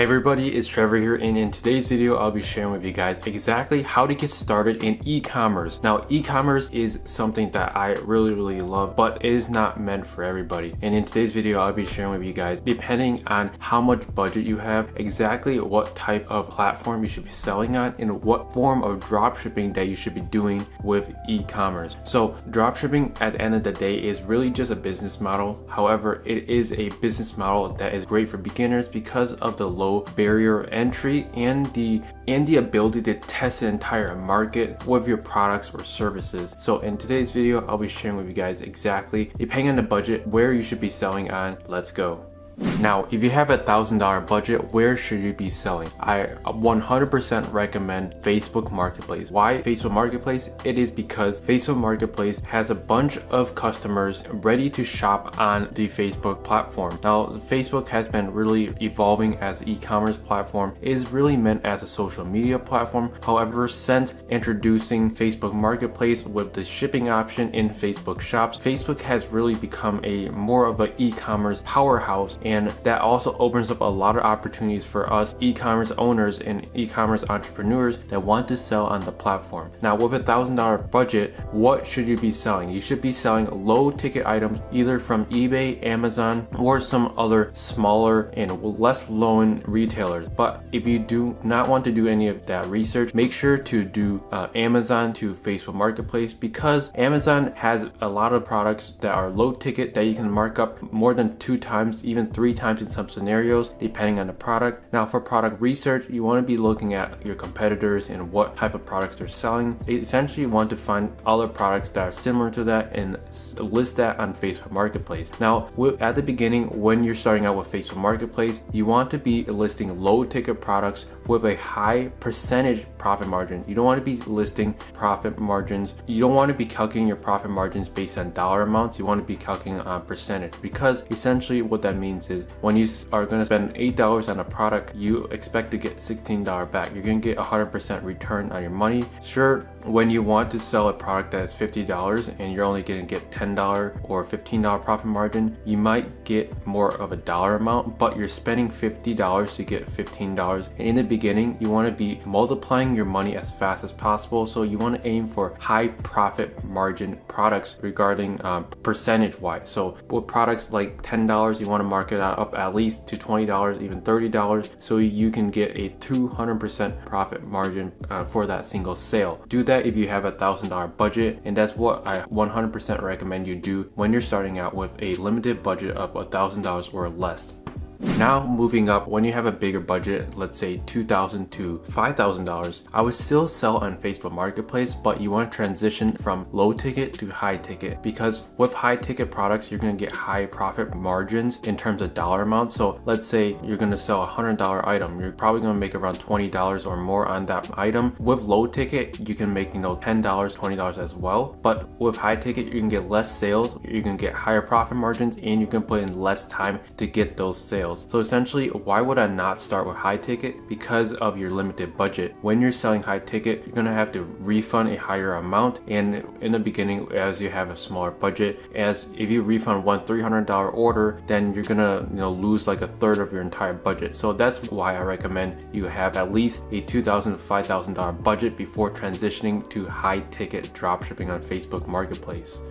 everybody, it's Trevor here, and in today's video I'll be sharing with you guys exactly how to get started in e-commerce. Now, e-commerce is something that I really love, but it is not meant for everybody. And in today's video I'll be sharing with you guys, depending on how much budget you have, exactly what type of platform you should be selling on and what form of dropshipping that you should be doing with e-commerce. So dropshipping at the end of the day is really just a business model. However, it is a business model that is great for beginners because of the low barrier entry and the ability to test the entire market with your products or services. So in today's video, I'll be sharing with you guys exactly, depending on the budget, where you should be selling on. Let's go. Now, if you have $1,000 budget, where should you be selling? I 100% recommend Facebook Marketplace. Why Facebook Marketplace? It is because Facebook Marketplace has a bunch of customers ready to shop on the Facebook platform. Now, Facebook has been really evolving as an e-commerce platform. It is really meant as a social media platform. However, since introducing Facebook Marketplace with the shipping option in Facebook Shops, Facebook has really become a more of an e-commerce powerhouse. And that also opens up a lot of opportunities for us e-commerce owners and e-commerce entrepreneurs that want to sell on the platform. Now, with $1,000 budget, what should you be selling? You should be selling low ticket items either from eBay, Amazon, or some other smaller and less known retailers. But if you do not want to do any of that research, make sure to do Amazon to Facebook Marketplace, because Amazon has a lot of products that are low ticket that you can mark up more than 2 times, even 3 times in some scenarios, depending on the product. Now, for product research, you want to be looking at your competitors and what type of products they're selling. Essentially, you want to find other products that are similar to that and list that on Facebook Marketplace. Now, at the beginning, when you're starting out with Facebook Marketplace, you want to be listing low ticket products with a high percentage profit margin. You don't want to be listing profit margins. You don't want to be calculating your profit margins based on dollar amounts. You want to be calculating on percentage, because essentially what that means is when you are going to spend $8 on a product, you expect to get $16 back. You're going to get 100% return on your money. Sure, when you want to sell a product that is $50 and you're only going to get $10 or $15 profit margin, you might get more of a dollar amount, but you're spending $50 to get $15. And in the beginning, you want to be multiplying your money as fast as possible. So you want to aim for high profit margin products regarding percentage wise. So with products like $10, you want to mark it up at least to $20, even $30, so you can get a 200% profit margin for that single sale. Do that if you have $1,000 budget, and that's what I 100% recommend you do when you're starting out with a limited budget of $1,000 or less. Now, moving up, when you have a bigger budget, let's say $2,000 to $5,000, I would still sell on Facebook Marketplace, but you want to transition from low ticket to high ticket, because with high ticket products, you're going to get high profit margins in terms of dollar amount. So let's say you're going to sell a $100 item, you're probably going to make around $20 or more on that item. With low ticket, you can make $10, $20 as well. But with high ticket, you can get less sales, you can get higher profit margins, and you can put in less time to get those sales. So essentially, why would I not start with high ticket? Because of your limited budget. When you're selling high ticket, you're gonna have to refund a higher amount, and in the beginning, as you have a smaller budget, as if you refund one $300 order, then you're gonna lose like a third of your entire budget. So that's why I recommend you have at least a $2,000 to $5,000 budget before transitioning to high ticket dropshipping on Facebook Marketplace.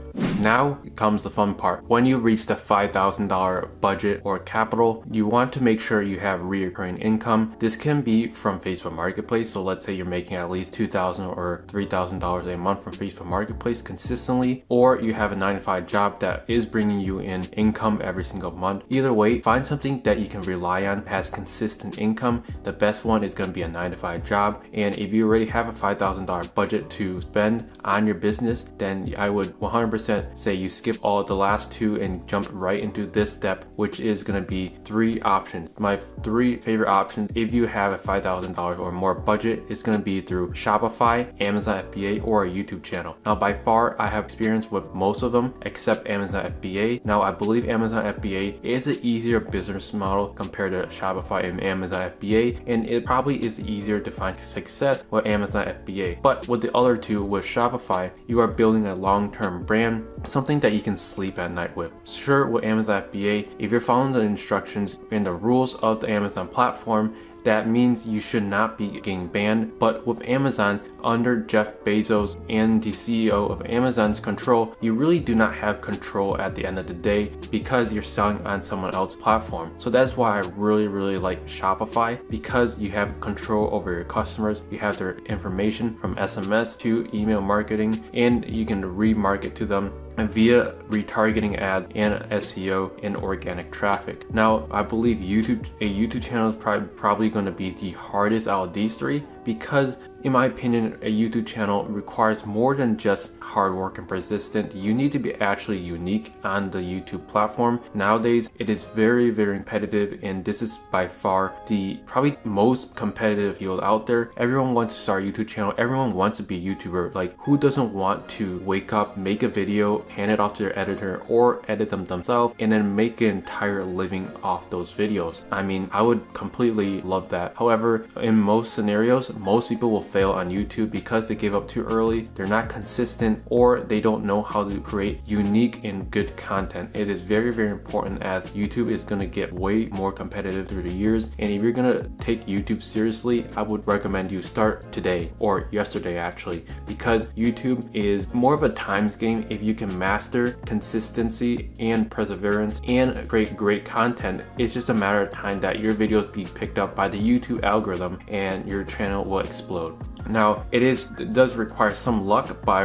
Now comes the fun part. When you reach the $5,000 budget or capital, you want to make sure you have reoccurring income. This can be from Facebook Marketplace. So let's say you're making at least $2,000 or $3,000 a month from Facebook Marketplace consistently, or you have a 9-to-5 job that is bringing you in income every single month. Either way, find something that you can rely on, has consistent income. The best one is going to be a 9-to-5 job. And if you already have a $5,000 budget to spend on your business, then I would 100% say you skip all the last 2 and jump right into this step, which is going to be 3 options. My 3 favorite options, if you have a $5,000 or more budget, is going to be through Shopify, Amazon FBA, or a YouTube channel. Now, by far, I have experience with most of them except Amazon FBA. Now, I believe Amazon FBA is an easier business model compared to Shopify and Amazon FBA, and it probably is easier to find success with Amazon FBA. But with the other 2, with Shopify, you are building a long-term brand brand, something that you can sleep at night with. Sure, with Amazon FBA, if you're following the instructions and the rules of the Amazon platform, that means you should not be getting banned. But with Amazon, under Jeff Bezos and the CEO of Amazon's control, you really do not have control at the end of the day because you're selling on someone else's platform. So that's why I really like Shopify, because you have control over your customers. You have their information from SMS to email marketing, and you can remarket to them via retargeting ads and SEO and organic traffic. Now, I believe a YouTube channel is probably going to be the hardest out of these three, because in my opinion, a YouTube channel requires more than just hard work and persistent. You need to be actually unique on the YouTube platform. Nowadays, it is very competitive, and this is by far the probably most competitive field out there. Everyone wants to start a YouTube channel. Everyone wants to be a YouTuber. Like, who doesn't want to wake up, make a video, hand it off to their editor, or edit them themselves, and then make an entire living off those videos? I mean, I would completely love that. However, in most scenarios, most people will fail on YouTube because they give up too early, they're not consistent, or they don't know how to create unique and good content. It is very important, as YouTube is going to get way more competitive through the years. And if you're going to take YouTube seriously, I would recommend you start today, or yesterday actually, because YouTube is more of a times game. If you can master consistency and perseverance and create great content, it's just a matter of time that your videos be picked up by the YouTube algorithm and your channel will explode. Now, it does require some luck, but I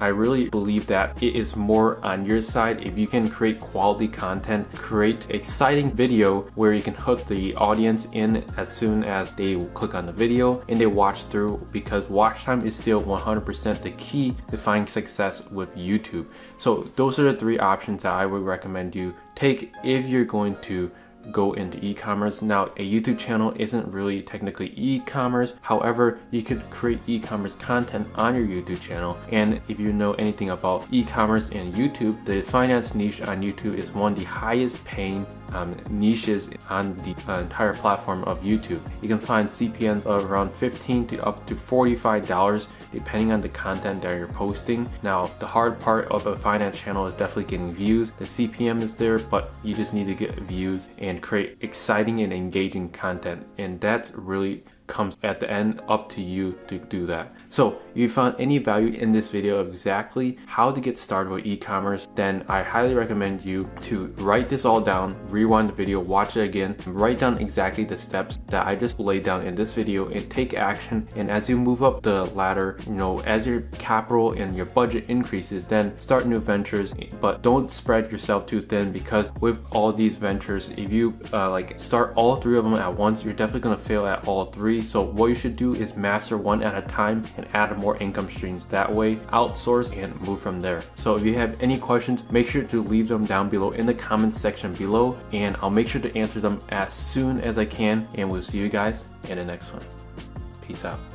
really believe that it is more on your side. If you can create quality content, create exciting video where you can hook the audience in as soon as they click on the video and they watch through, because watch time is still 100% the key to finding success with YouTube. So those are the three options that I would recommend you take if you're going to go into e-commerce. Now, a YouTube channel isn't really technically e-commerce. However, you could create e-commerce content on your YouTube channel. And if you know anything about e-commerce and YouTube, the finance niche on YouTube is one of the highest paying niches on the entire platform of YouTube. You can find CPMs of around $15 to up to $45 depending on the content that you're posting. Now, the hard part of a finance channel is definitely getting views. The CPM is there, but you just need to get views and create exciting and engaging content, and that's really comes at the end up to you to do that. So if you found any value in this video of exactly how to get started with e-commerce, then I highly recommend you to write this all down, rewind the video, watch it again, write down exactly the steps that I just laid down in this video, and take action. And as you move up the ladder, as your capital and your budget increases, then start new ventures, but don't spread yourself too thin, because with all these ventures, if you start all three of them at once, you're definitely going to fail at all three. So what you should do is master one at a time and add more income streams. That way, outsource and move from there. So if you have any questions, make sure to leave them down below in the comments section below, and I'll make sure to answer them as soon as I can. And we'll see you guys in the next one. Peace out.